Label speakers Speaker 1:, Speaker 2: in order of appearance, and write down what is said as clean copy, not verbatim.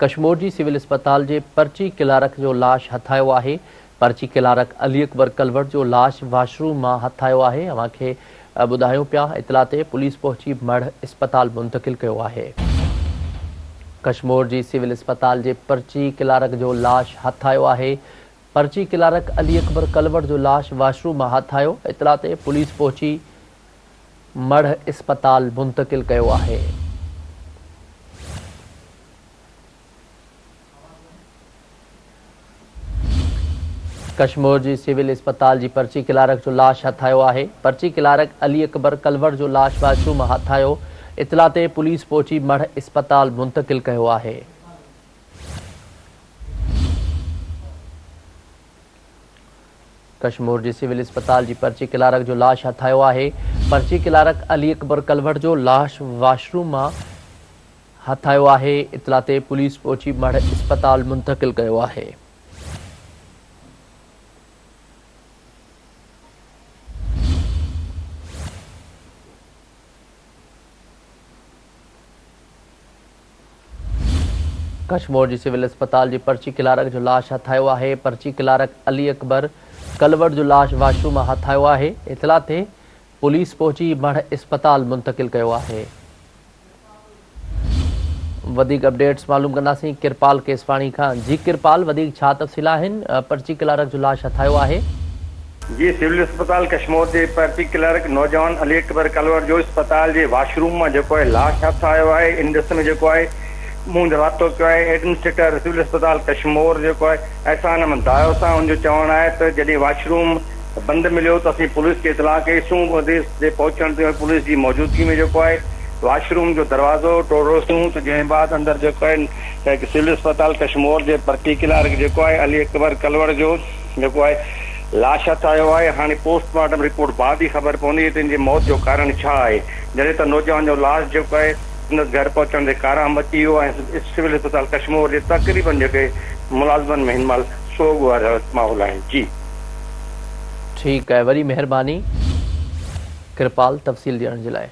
Speaker 1: कश्मीर जी civil अस्पताल जे पर्ची क्लारक जो लाश हथायो आहे। पर्ची क्लारक अली अकबर कलवट जो लाश वाशरूम मां हथायो आहे। अवांखे ॿुधायूं पिया इतला ते पुलिस पहुची मढ़ अस्पताल मुंतकिल कयो आहे। कश्मीर जी सिविल अस्पताल जे पर्ची क्लारक जो लाश हथायो आहे। पर्ची क्लारक अली अकबर कलवट जो लाश वाशरूम मां हथायो। इतला ते पुलिस पहुची मढ़ अस्पताल मुंतकिल कयो आहे। कश्मीर जी सिविल अस्पताल जी पर्ची क्लारक जो लाश हथायो आहे। पर्ची क्लारक अली अकबर कलवट जो लाश वाशरूम मां हथायो। इतला ते पुलिस पहुची मढ़ अस्पताल मुंतकिल कयो आहे। कश्मीर जी सिविल अस्पताल जी पर्ची क्लारक जो लाश हथायो आहे। पर्ची क्लारक अली अकबर कलवट जो लाश वाशरूम मां हथायो आहे। इतला ते पुलिस पहुची मढ़ अस्पताल मुंतकिल कयो आहे। कश्मीर जी सिविल अस्पताल जी पर्ची क्लारक जो लाश हथायो आहे। पर्ची क्लारक अली अकबर कलवट जो लाश वाशरूम मां हथायो आहे। इतला ते पुलिस पहुची मढ़ अस्पताल मुंतकिल कयो आहे। वधिक अपडेट्स मालूम कंदासीं किरपाल केसवाणी खां। जी किरपाल, वधिक छा तफ़सील आहिनि? पर्ची क्लारक जो लाश हथायो आहे।
Speaker 2: जी, सिविल अस्पताल कश्मीर जे पर्ची क्लर्क नौजवान अली अकबर कलवट जो अस्पताल जे वाशरूम में जो है लाश हथायो है। इन दिस में जो है मुंह राब्तो कयो है एडमिनिस्ट्रेटर सिविल अस्पताल कश्मीर जो है एहसान अहमद दायो सां। उनजो चवण है तो जॾहिं वाशरूम बंद मिलो तो असीं पुलिस के इतला कईसूं। जे पहुचण ते पुलिस की मौजूदगी में जो है वाशरूम जो दरवाजो टोड़ोसूं तो जंहिं बाद अंदर जो है सिविल अस्पताल कश्मीर जे पर्ची क्लर्क जो है अली अकबर कलवट जो है लाश हथायो है। हाँ पोस्टमार्टम रिपोर्ट बाद ही खबर पवंदी त इनजी मौत जो कारण छा है। जॾहिं त नौजवान जो लाश जो है घर पहुचण ते कारा मची वियो ऐं सिविल अस्पताल कश्मीर जे तक़रीबन जेके मुलाज़िमनि में हिन महिल सोग वारा माहौल आहिनि। जी
Speaker 1: ठीकु आहे, वरी महिरबानी किरपाल तफ़सील ॾियण जे लाइ।